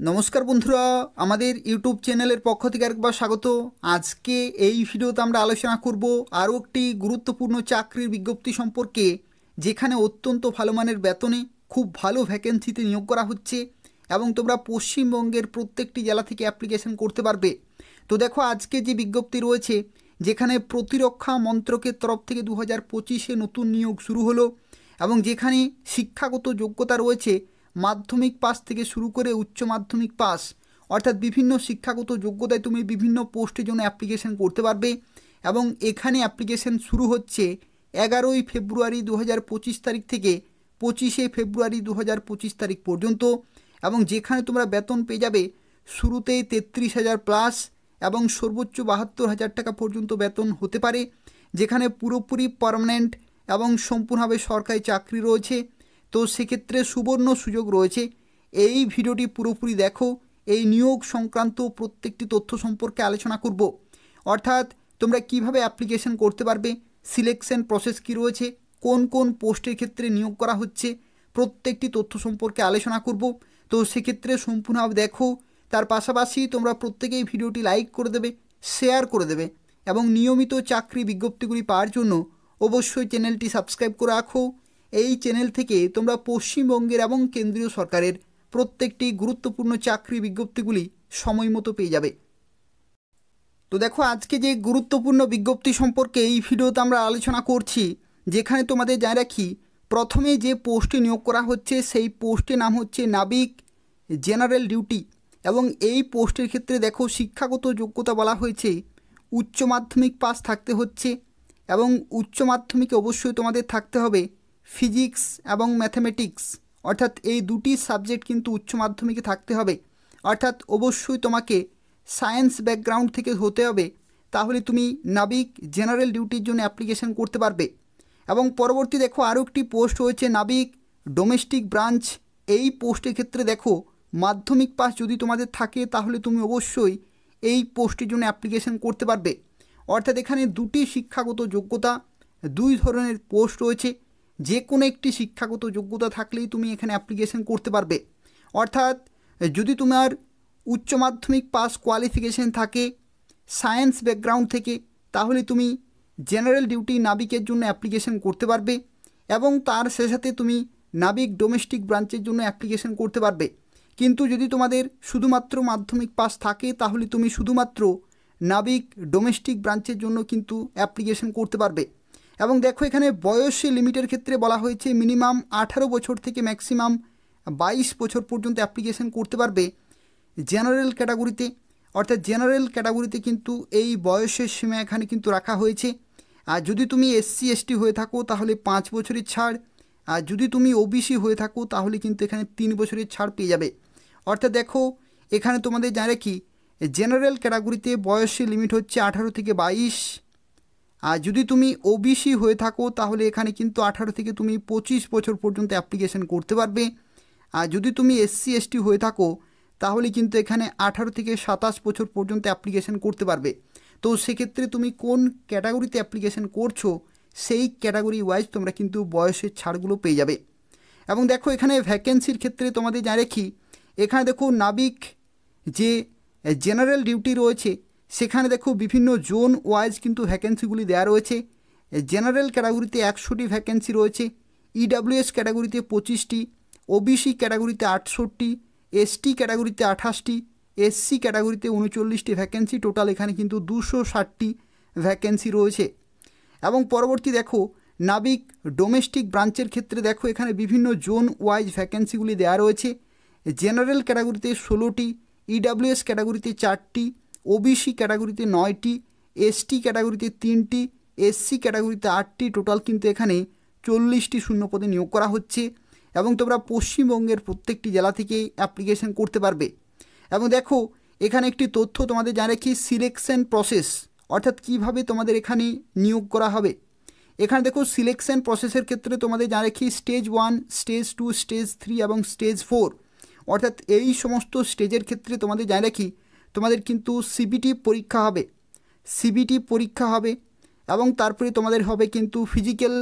নমস্কার বন্ধুরা, আমাদের ইউটিউব চ্যানেলের পক্ষ থেকে আরেকবার স্বাগত। আজকে এই ভিডিওতে আমরা আলোচনা করব আরও একটি গুরুত্বপূর্ণ চাকরির বিজ্ঞপ্তি সম্পর্কে, যেখানে অত্যন্ত ভালো মানের বেতনে খুব ভালো ভ্যাকেন্সিতে নিয়োগ করা হচ্ছে এবং তোমরা পশ্চিমবঙ্গের প্রত্যেকটি জেলা থেকে অ্যাপ্লিকেশন করতে পারবে। তো দেখো, আজকে যে বিজ্ঞপ্তি রয়েছে, যেখানে প্রতিরক্ষা মন্ত্রকের তরফ থেকে 2025-এ নতুন নিয়োগ শুরু হলো এবং যেখানে শিক্ষাগত যোগ্যতা রয়েছে মাধ্যমিক পাস থেকে শুরু করে উচ্চ মাধ্যমিক পাস, অর্থাৎ বিভিন্ন শিক্ষাগত যোগ্যতায় তুমি বিভিন্ন পোস্টের জন্য অ্যাপ্লিকেশন করতে পারবে। এবং এখানে অ্যাপ্লিকেশন শুরু হচ্ছে 11ই ফেব্রুয়ারি 2025 তারিখ থেকে 25শে ফেব্রুয়ারি 2025 তারিখ পর্যন্ত। এবং যেখানে তোমরা বেতন পেয়ে যাবে শুরুতেই 33,000 প্লাস এবং সর্বোচ্চ 72,000 টাকা পর্যন্ত বেতন হতে পারে, যেখানে পুরোপুরি পার্মানেন্ট এবং সম্পূর্ণভাবে সরকারি চাকরি রয়েছে। তো সেক্ষেত্রে সুবর্ণ সুযোগ রয়েছে। এই ভিডিওটি পুরোপুরি দেখো, এই নিয়োগ সংক্রান্ত প্রত্যেকটি তথ্য সম্পর্কে আলোচনা করব। অর্থাৎ তোমরা কিভাবে অ্যাপ্লিকেশন করতে পারবে, সিলেকশন প্রসেস কী রয়েছে, কোন কোন পোস্টের ক্ষেত্রে নিয়োগ করা হচ্ছে, প্রত্যেকটি তথ্য সম্পর্কে আলোচনা করব। তো সেক্ষেত্রে সম্পূর্ণভাবে দেখো। তার পাশাপাশি তোমরা প্রত্যেকেই ভিডিওটি লাইক করে দেবে, শেয়ার করে দেবে এবং নিয়মিত চাকরি বিজ্ঞপ্তিগুলি পাওয়ার জন্য অবশ্যই চ্যানেলটি সাবস্ক্রাইব করে রাখো। এই চ্যানেল থেকে তোমরা পশ্চিমবঙ্গের এবং কেন্দ্রীয় সরকারের প্রত্যেকটি গুরুত্বপূর্ণ চাকরি বিজ্ঞপ্তিগুলি সময় মতো পেয়ে যাবে। তো দেখো, আজকে যে গুরুত্বপূর্ণ বিজ্ঞপ্তি সম্পর্কে এই ভিডিওতে আমরা আলোচনা করছি, যেখানে তোমাদের জানিয়ে রাখি, প্রথমে যে পোস্টে নিয়োগ করা হচ্ছে সেই পোস্টের নাম হচ্ছে নাবিক জেনারেল ডিউটি। এবং এই পোস্টের ক্ষেত্রে দেখো, শিক্ষাগত যোগ্যতা বলা হয়েছে উচ্চ মাধ্যমিক পাস থাকতে হচ্ছে এবং উচ্চ মাধ্যমিকে অবশ্যই তোমাদের থাকতে হবে ফিজিক্স এবং ম্যাথামেটিক্স, অর্থাৎ এই দুটি সাবজেক্ট কিন্তু উচ্চ মাধ্যমিকে থাকতে হবে। অর্থাৎ অবশ্যই তোমাকে সায়েন্স ব্যাকগ্রাউন্ড থেকে হতে হবে, তাহলে তুমি নাবিক জেনারেল ডিউটির জন্য অ্যাপ্লিকেশন করতে পারবে। এবং পরবর্তী দেখো, আরও একটি পোস্ট হয়েছে নাবিক ডোমেস্টিক ব্রাঞ্চ। এই পোস্টের ক্ষেত্রে দেখো, মাধ্যমিক পাস যদি তোমাদের থাকে তাহলে তুমি অবশ্যই এই পোস্টের জন্য অ্যাপ্লিকেশন করতে পারবে। অর্থাৎ এখানে দুটি শিক্ষাগত যোগ্যতা, দুই ধরনের পোস্ট রয়েছে। যে কোনো একটি শিক্ষাগত যোগ্যতা থাকলেই তুমি এখানে অ্যাপ্লিকেশন করতে পারবে। অর্থাৎ যদি তোমার উচ্চ মাধ্যমিক পাস কোয়ালিফিকেশন থাকে সায়েন্স ব্যাকগ্রাউন্ড থেকে, তাহলে তুমি জেনারেল ডিউটি নাবিকের জন্য অ্যাপ্লিকেশন করতে পারবে এবং তার সাথে তুমি নাবিক ডোমেস্টিক ব্রাঞ্চের জন্য অ্যাপ্লিকেশন করতে পারবে। কিন্তু যদি তোমাদের শুধুমাত্র মাধ্যমিক পাস থাকে, তাহলে তুমি শুধুমাত্র নাবিক ডোমেস্টিক ব্রাঞ্চের জন্য কিন্তু অ্যাপ্লিকেশন করতে পারবে। এবং দেখো, এখানে বয়সী লিমিটের ক্ষেত্রে বলা হয়েছে মিনিমাম 18 বছর থেকে ম্যাক্সিমাম 22 বছর পর্যন্ত অ্যাপ্লিকেশন করতে পারবে জেনারেল ক্যাটাগরিতে। অর্থাৎ জেনারেল ক্যাটাগরিতে কিন্তু এই বয়সের সীমা এখানে কিন্তু রাখা হয়েছে। আর যদি তুমি SC ST হয়ে থাকো তাহলে 5 বছরের ছাড়, আর যদি তুমি OBC হয়ে থাকো তাহলে কিন্তু এখানে 3 বছরের ছাড় পেয়ে যাবে। অর্থাৎ দেখো, এখানে তোমাদের জানে কি, জেনারেল ক্যাটাগরিতে বয়সের লিমিট হচ্ছে 18 থেকে 22। আর যদি তুমি OBC হয়ে থাকো তাহলে এখানে কিন্তু 18 থেকে তুমি 25 বছর পর্যন্ত অ্যাপ্লিকেশন করতে পারবে। আর যদি তুমি SC ST হয়ে থাকো তাহলে কিন্তু এখানে 18 থেকে 27 বছর পর্যন্ত অ্যাপ্লিকেশন করতে পারবে। তো সেক্ষেত্রে তুমি কোন ক্যাটাগরিতে অ্যাপ্লিকেশন করছো সেই ক্যাটাগরি ওয়াইজ তোমরা কিন্তু বয়সের ছাড়গুলো পেয়ে যাবে। এবং দেখো, এখানে ভ্যাকেন্সির ক্ষেত্রে তোমাদের জানিয়ে রাখি, এখানে দেখো নাবিক যে জেনারেল ডিউটি রয়েছে সেখানে দেখো বিভিন্ন জোন ওয়াইজ কিন্তু ভ্যাকেন্সিগুলি দেওয়া রয়েছে। জেনারেল ক্যাটাগরিতে 100টি ভ্যাকেন্সি রয়েছে, EWS ক্যাটাগরিতে 25টি, OBC ক্যাটাগরিতে 68টি, ST ক্যাটাগরিতে 28টি, SC ক্যাটাগরিতে 39টি ভ্যাকেন্সি। টোটাল এখানে কিন্তু 260টি ভ্যাকেন্সি রয়েছে। এবং পরবর্তী দেখো, নাবিক ডোমেস্টিক ব্রাঞ্চের ক্ষেত্রে দেখো, এখানে বিভিন্ন জোন ওয়াইজ ভ্যাকেন্সিগুলি দেওয়া রয়েছে। জেনারেল ক্যাটাগরিতে 16টি, EWS ক্যাটাগরিতে 4টি, OBC ক্যাটাগরিতে 9টি, ST ক্যাটাগরিতে 3টি, SC ক্যাটাগরিতে 8টি। টোটাল কিন্তু এখানে 40টি শূন্যপদে নিয়োগ করা হচ্ছে এবং তোমরা পশ্চিমবঙ্গের প্রত্যেকটি জেলা থেকে অ্যাপ্লিকেশন করতে পারবে। এবং দেখো, এখানে একটি তথ্য তোমাদের জানে কি, সিলেকশন প্রসেস, অর্থাৎ কিভাবে তোমাদের এখানে নিয়োগ করা হবে। এখানে দেখো, সিলেকশন প্রসেসের ক্ষেত্রে তোমাদের জানে কি, স্টেজ 1, স্টেজ 2, স্টেজ 3 এবং স্টেজ 4। অর্থাৎ এই সমস্ত স্টেজের ক্ষেত্রে তোমাদের জানে রাখি, তোমাদের কিন্তু CBT পরীক্ষা হবে, CBT পরীক্ষা হবে এবং তারপরে তোমাদের হবে কিন্তু ফিজিক্যাল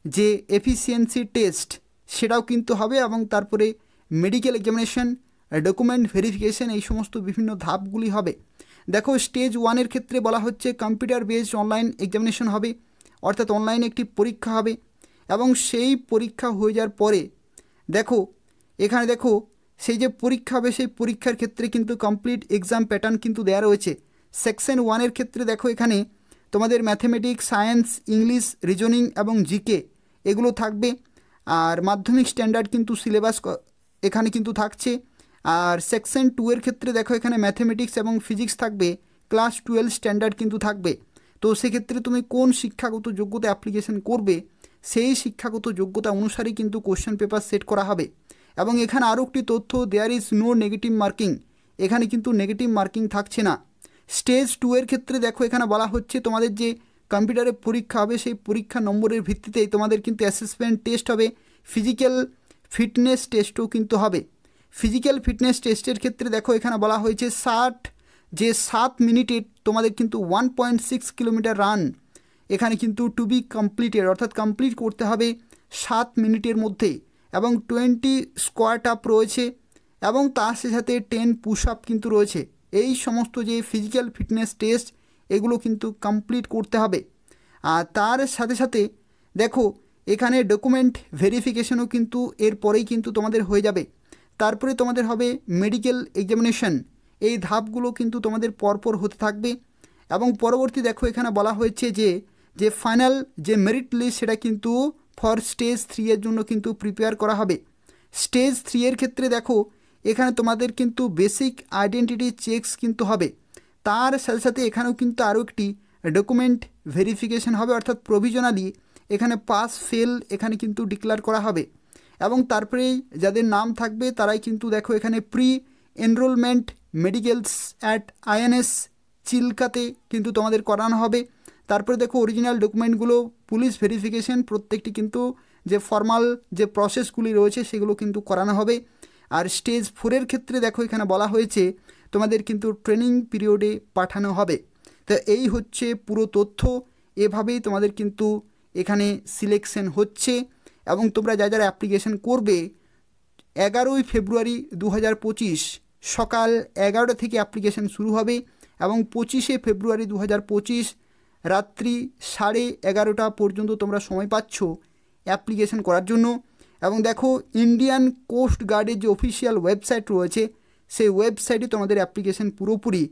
যে এফিসিয়েন্সি টেস্ট সেটাও কিন্তু হবে এবং তারপরে মেডিকেল এক্সামিনেশন ডকুমেন্ট ভেরিফিকেশন, এই সমস্ত বিভিন্ন ধাপগুলি হবে। দেখো স্টেজ 1-এর ক্ষেত্রে বলা হচ্ছে কম্পিউটার বেসড অনলাইন এক্সামিনেশন হবে, অর্থাৎ অনলাইনে একটি পরীক্ষা হবে। এবং সেই পরীক্ষা হয়ে যাওয়ার পরে দেখো এখানে দেখো সেই যে পরীক্ষা হবে সেই পরীক্ষার ক্ষেত্রে কিন্তু কমপ্লিট এক্সাম প্যাটার্ন কিন্তু দেওয়া রয়েছে। সেকশন 1-এর ক্ষেত্রে দেখো এখানে তোমাদের ম্যাথমেটিক্স, সায়েন্স, ইংলিশ, রিজনিং এবং জিকে এগুলো থাকবে। আর মাধ্যমিক স্ট্যান্ডার্ড কিন্তু সিলেবাস এখানে কিন্তু থাকছে। আর সেকশন 2-এর ক্ষেত্রে দেখো এখানে ম্যাথমেটিক্স এবং ফিজিক্স থাকবে, ক্লাস 12 স্ট্যান্ডার্ড কিন্তু থাকবে। তো সেক্ষেত্রে তুমি কোন শিক্ষাগত যোগ্যতা অ্যাপ্লিকেশন করবে সেই শিক্ষাগত যোগ্যতা অনুসারেই কিন্তু কোশ্চেন পেপার সেট করা হবে। এবং এখানে আরও একটি তথ্য, there is no negative marking, এখানে কিন্তু নেগেটিভ মার্কিং থাকছে না। স্টেজ 2-এর ক্ষেত্রে দেখো এখানে বলা হচ্ছে তোমাদের যে কম্পিউটারে পরীক্ষা হবে সেই পরীক্ষা নম্বরের ভিত্তিতেই তোমাদের কিন্তু অ্যাসেসমেন্ট টেস্ট হবে, ফিজিক্যাল ফিটনেস টেস্টও কিন্তু হবে। ফিজিক্যাল ফিটনেস টেস্টের ক্ষেত্রে দেখো এখানে বলা হয়েছে 7 মিনিটে তোমাদের কিন্তু 1.6 কিলোমিটার রান এখানে কিন্তু টু বি কমপ্লিটেড, অর্থাৎ কমপ্লিট করতে হবে 7 মিনিটের মধ্যে। এবং 20 স্কোয়াট আপ রয়েছে এবং তার সাথে 10 পুশ আপ কিন্তু রয়েছে। এই সমস্ত যে ফিজিক্যাল ফিটনেস টেস্ট এগুলো কিন্তু কমপ্লিট করতে হবে। আর তার সাথে সাথে দেখো এখানে ডকুমেন্ট ভেরিফিকেশনও কিন্তু এরপরেই কিন্তু তোমাদের হয়ে যাবে। তারপরে তোমাদের হবে মেডিকেল এক্সামিনেশন, এই ধাপগুলো কিন্তু তোমাদের পরপর হতে থাকবে। এবং পরবর্তী দেখো এখানে বলা হয়েছে যে ফাইনাল যে মেরিট লিস্ট সেটা কিন্তু ফর স্টেজ 3-এর জন্য কিন্তু প্রিপেয়ার করা হবে। স্টেজ 3-এর ক্ষেত্রে দেখো এখানে তোমাদের কিন্তু বেসিক আইডেন্টিটি চেকস কিন্তু হবে। তার সাথে সাথে এখানেও কিন্তু আরও একটি ডকুমেন্ট ভেরিফিকেশন হবে, অর্থাৎ প্রভিজনালি এখানে পাস ফেল এখানে কিন্তু ডিক্লেয়ার করা হবে। এবং তারপরেই যাদের নাম থাকবে তারাই কিন্তু দেখো এখানে pre enrolment medicals at INS চিল্কাতে কিন্তু তোমাদের করানো হবে। তারপরে দেখো অরিজিনাল ডকুমেন্টগুলো পুলিশ ভেরিফিকেশন প্রত্যেকটি কিন্তু যে ফর্মাল যে প্রসেসগুলি রয়েছে সেগুলো কিন্তু করানো হবে। আর স্টেজ 4-এর ক্ষেত্রে দেখো এখানে বলা হয়েছে তোমাদের কিন্তু ট্রেনিং পিরিয়ডে পাঠানো হবে। তো এই হচ্ছে পুরো তথ্য, এভাবেই তোমাদের কিন্তু এখানে সিলেকশন হচ্ছে। এবং তোমরা যারা অ্যাপ্লিকেশন করবে 11ই ফেব্রুয়ারি 2025 সকাল 11টা থেকে অ্যাপ্লিকেশন শুরু হবে এবং 25শে ফেব্রুয়ারি 2025 রাত্রি 11:30 পর্যন্ত তোমরা সময় পাচ্ছ অ্যাপ্লিকেশন করার জন্য। এবং দেখো ইন্ডিয়ান কোস্ট গার্ডের যে অফিসিয়াল ওয়েবসাইট রয়েছে সেই ওয়েবসাইটে তোমাদের অ্যাপ্লিকেশন পুরোপুরি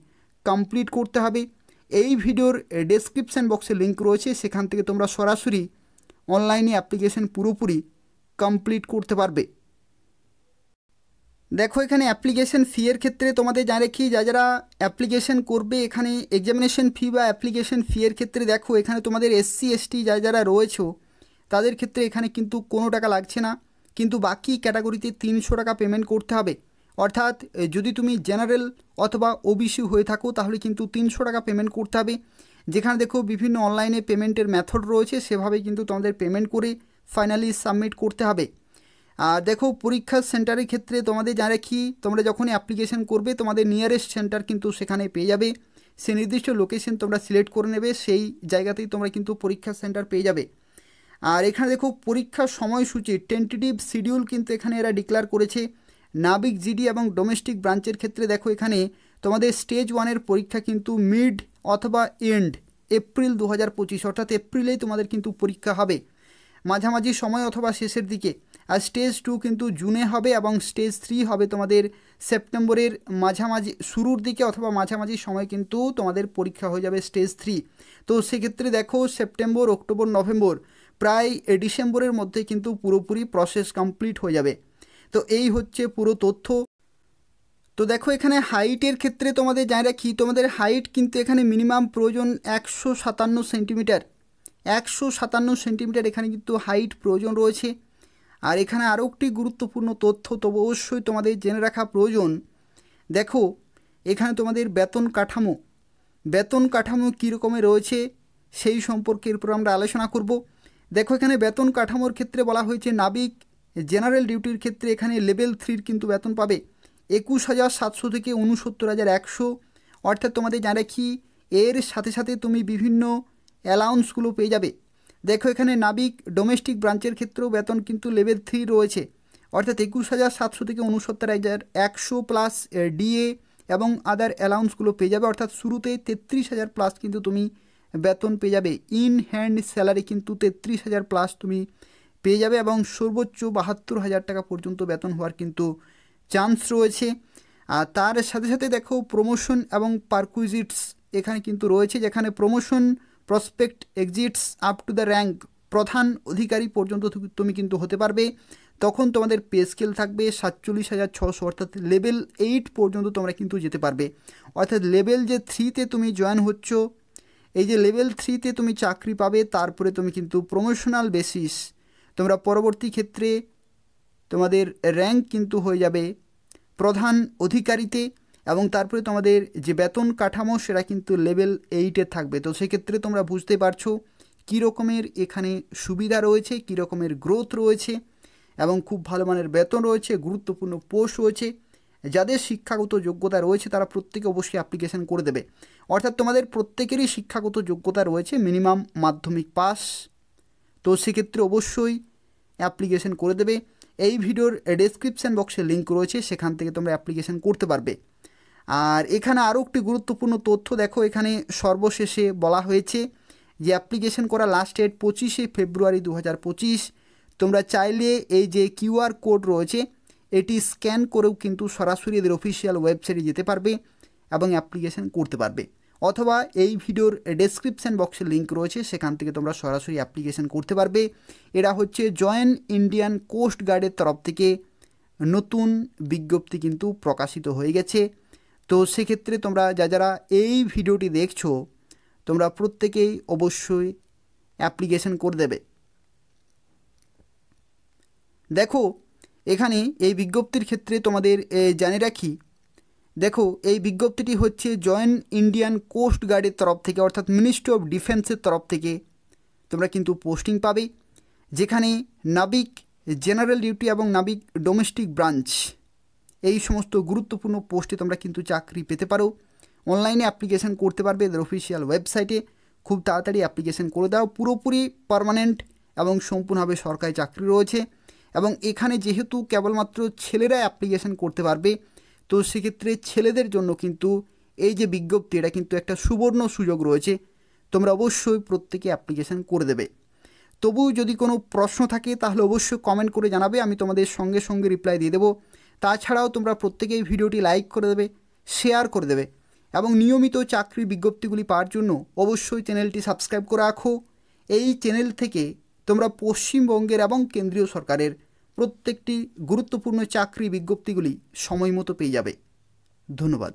কমপ্লিট করতে হবে। এই ভিডিওর ডেসক্রিপশান বক্সে লিঙ্ক রয়েছে, সেখান থেকে তোমরা সরাসরি অনলাইনে অ্যাপ্লিকেশন পুরোপুরি কমপ্লিট করতে পারবে। দেখো এখানে অ্যাপ্লিকেশন ফি-এর ক্ষেত্রে তোমাদের যা রেখি যারা অ্যাপ্লিকেশন করবে এখানে এক্সামিনেশন ফি বা অ্যাপ্লিকেশন ফি-এর ক্ষেত্রে দেখো এখানে তোমাদের এসসি এসটি যারা রয়েছে তাদের ক্ষেত্রে এখানে কিন্তু কোনো টাকা লাগছে না, কিন্তু বাকি ক্যাটাগরিতে 300 টাকা পেমেন্ট করতে হবে। অর্থাৎ যদি তুমি জেনারেল অথবা ওবিসি হয়ে থাকো তাহলে কিন্তু 300 টাকা পেমেন্ট করতে হবে। যেখানে দেখো বিভিন্ন অনলাইনে পেমেন্টের মেথড রয়েছে, সেভাবে কিন্তু তোমাদের পেমেন্ট করে ফাইনালি সাবমিট করতে হবে। আর দেখো পরীক্ষার সেন্টারের ক্ষেত্রে তোমাদের যা রাখি তোমরা যখনই অ্যাপ্লিকেশন করবে তোমাদের নিয়ারেস্ট সেন্টার কিন্তু সেখানে পেয়ে যাবে। সে নির্দিষ্ট লোকেশন তোমরা সিলেক্ট করে নেবে, সেই জায়গাতেই তোমরা কিন্তু পরীক্ষার সেন্টার পেয়ে যাবে। আর এখানে দেখো পরীক্ষার সময়সূচি টেন্টেটিভ শিডিউল কিন্তু এখানে এরা ডিক্লেয়ার করেছে। নাবিক জিডি এবং ডোমেস্টিক ব্রাঞ্চের ক্ষেত্রে দেখো এখানে তোমাদের স্টেজ 1-এর পরীক্ষা কিন্তু মিড অথবা এন্ড এপ্রিল 2025 অর্থাৎ এপ্রিলেই তোমাদের কিন্তু পরীক্ষা হবে, মাঝামাঝি সময় অথবা শেষের দিকে। আর স্টেজ 2 কিন্তু জুনে হবে এবং স্টেজ 3 হবে তোমাদের সেপ্টেম্বরের মাঝামাঝি শুরুর দিকে অথবা মাঝামাঝি সময় কিন্তু তোমাদের পরীক্ষা হয়ে যাবে স্টেজ 3। তো সেক্ষেত্রে দেখো সেপ্টেম্বর, অক্টোবর, নভেম্বর প্রায় ডিসেম্বরের মধ্যে কিন্তু পুরোপুরি প্রসেস কমপ্লিট হয়ে যাবে। তো এই হচ্ছে পুরো তথ্য। তো দেখো এখানে হাইটের ক্ষেত্রে তোমাদের জানা রাখি তোমাদের হাইট কিন্তু এখানে মিনিমাম প্রয়োজন 157 সেন্টিমিটার, 157 সেন্টিমিটার এখানে কিন্তু হাইট প্রয়োজন রয়েছে। আর এখানে আরও একটি গুরুত্বপূর্ণ তথ্য তো অবশ্যই তোমাদের জেনে রাখা প্রয়োজন। দেখো এখানে তোমাদের বেতন কাঠামো কী রকমের রয়েছে সেই সম্পর্কে এরপর আমরা আলোচনা করব। দেখো এখানে বেতন কাঠামোর ক্ষেত্রে বলা হয়েছে নাবিক জেনারেল ডিউটির ক্ষেত্রে এখানে লেভেল 3 কিন্তু বেতন পাবে 21,700 থেকে 69,100, অর্থাৎ তোমাদের যা রাখি এর সাথে সাথে তুমি বিভিন্ন অ্যালাউন্সগুলো পেয়ে যাবে। দেখো এখানে নাবিক ডোমেস্টিক ব্রাঞ্চের ক্ষেত্রেও বেতন কিন্তু লেভেল 3 রয়েছে, অর্থাৎ 21,700 থেকে 69,100 প্লাস ডিএ এবং আদার অ্যালাউন্সগুলো পেয়ে যাবে। অর্থাৎ শুরুতে 33,000 প্লাস কিন্তু তুমি বেতন পেয়ে যাবে। ইন হ্যান্ড স্যালারি কিন্তু 33,000 প্লাস তুমি পেয়ে যাবে এবং সর্বোচ্চ 72,000 টাকা পর্যন্ত বেতন হওয়ার কিন্তু চান্স রয়েছে। আর তার সাথে সাথে দেখো প্রমোশন এবং পারকুইজিটস এখানে কিন্তু রয়েছে, যেখানে promotion prospect exits up to the rank প্রধান অধিকারী পর্যন্ত তুমি কিন্তু হতে পারবে। তখন তোমাদের পে স্কেল থাকবে 47,600, অর্থাৎ লেভেল 8 পর্যন্ত তোমরা কিন্তু যেতে পারবে। অর্থাৎ লেভেল যে 3তে তুমি জয়েন হচ্ছ, এই যে লেভেল 3তে তুমি চাকরি পাবে, তারপরে তুমি কিন্তু প্রমোশনাল বেসিস তোমরা পরবর্তী ক্ষেত্রে তোমাদের র্যাঙ্ক কিন্তু হয়ে যাবে প্রধান অধিকারীতে, এবং তারপরে তোমাদের যে বেতন কাঠামো সেটা কিন্তু লেভেল 8-এ থাকবে। তো সেক্ষেত্রে তোমরা বুঝতে পারছো কী রকমের এখানে সুবিধা রয়েছে, কী রকমের গ্রোথ রয়েছে এবং খুব ভালো মানের বেতন রয়েছে, গুরুত্বপূর্ণ পোস্ট রয়েছে। যাদের শিক্ষাগত যোগ্যতা রয়েছে তারা প্রত্যেকে অবশ্যই অ্যাপ্লিকেশন করে দেবে। অর্থাৎ তোমাদের প্রত্যেকেরই শিক্ষাগত যোগ্যতা রয়েছে, মিনিমাম মাধ্যমিক পাস। তো সেক্ষেত্রে অবশ্যই অ্যাপ্লিকেশন করে দেবে। এই ভিডিওর ডেসক্রিপশান বক্সে লিঙ্ক রয়েছে, সেখান থেকে তোমরা অ্যাপ্লিকেশন করতে পারবে। আর এখানে আরও একটি গুরুত্বপূর্ণ তথ্য দেখো, এখানে সর্বশেষে বলা হয়েছে যে অ্যাপ্লিকেশন করা লাস্ট ডেট 25শে ফেব্রুয়ারি 2025। তোমরা চাইলে এই যে কিউআর কোড রয়েছে এটি স্ক্যান করেও কিন্তু সরাসরি এদের অফিসিয়াল ওয়েবসাইটে যেতে পারবে এবং অ্যাপ্লিকেশন করতে পারবে, অথবা এই ভিডিওর ডেসক্রিপশান বক্সে লিঙ্ক রয়েছে, সেখান থেকে তোমরা সরাসরি অ্যাপ্লিকেশন করতে পারবে। এরা হচ্ছে জয়েন ইন্ডিয়ান কোস্ট গার্ডের তরফ থেকে নতুন বিজ্ঞপ্তি কিন্তু প্রকাশিত হয়ে গেছে। তো সেক্ষেত্রে তোমরা যারা এই ভিডিওটি দেখছো তোমরা প্রত্যেকেই অবশ্যই অ্যাপ্লিকেশন করে দেবে। দেখো এখানে এই বিজ্ঞপ্তির ক্ষেত্রে তোমাদের জানিয়ে রাখি, দেখো এই বিজ্ঞপ্তিটি হচ্ছে জয়েন ইন্ডিয়ান কোস্ট গার্ডের তরফ থেকে, অর্থাৎ মিনিস্ট্রি অফ ডিফেন্সের তরফ থেকে তোমরা কিন্তু পোস্টিং পাবে, যেখানে নাবিক জেনারেল ডিউটি এবং নাবিক ডোমেস্টিক ব্রাঞ্চ এই সমস্ত গুরুত্বপূর্ণ পোস্টে তোমরা কিন্তু চাকরি পেতে পারো। অনলাইনে অ্যাপ্লিকেশন করতে পারবে এদের অফিসিয়াল ওয়েবসাইটে। খুব তাড়াতাড়ি অ্যাপ্লিকেশন করে দাও। পুরোপুরি পার্মানেন্ট এবং সম্পূর্ণভাবে সরকারি চাকরি রয়েছে, এবং এখানে যেহেতু কেবলমাত্র ছেলেরা অ্যাপ্লিকেশন করতে পারবে, তো সেক্ষেত্রে ছেলেদের জন্য কিন্তু এই যে বিজ্ঞপ্তি এটা কিন্তু একটা সুবর্ণ সুযোগ রয়েছে। তোমরা অবশ্যই প্রত্যেকে অ্যাপ্লিকেশন করে দেবে। তবু যদি কোনো প্রশ্ন থাকে তাহলে অবশ্যই কমেন্ট করে জানাবে, আমি তোমাদের সঙ্গে সঙ্গে রিপ্লাই দিয়ে দেবো। তাছাড়াও তোমরা প্রত্যেকেই ভিডিওটি লাইক করে দেবে, শেয়ার করে দেবে, এবং নিয়মিত চাকরির বিজ্ঞপ্তিগুলি পাওয়ার জন্য অবশ্যই চ্যানেলটি সাবস্ক্রাইব করে রাখো। এই চ্যানেল থেকে তোমরা পশ্চিমবঙ্গের এবং কেন্দ্রীয় সরকারের প্রত্যেকটি গুরুত্বপূর্ণ চাকরি বিজ্ঞপ্তিগুলি সময় মতো পেয়ে যাবে। ধন্যবাদ।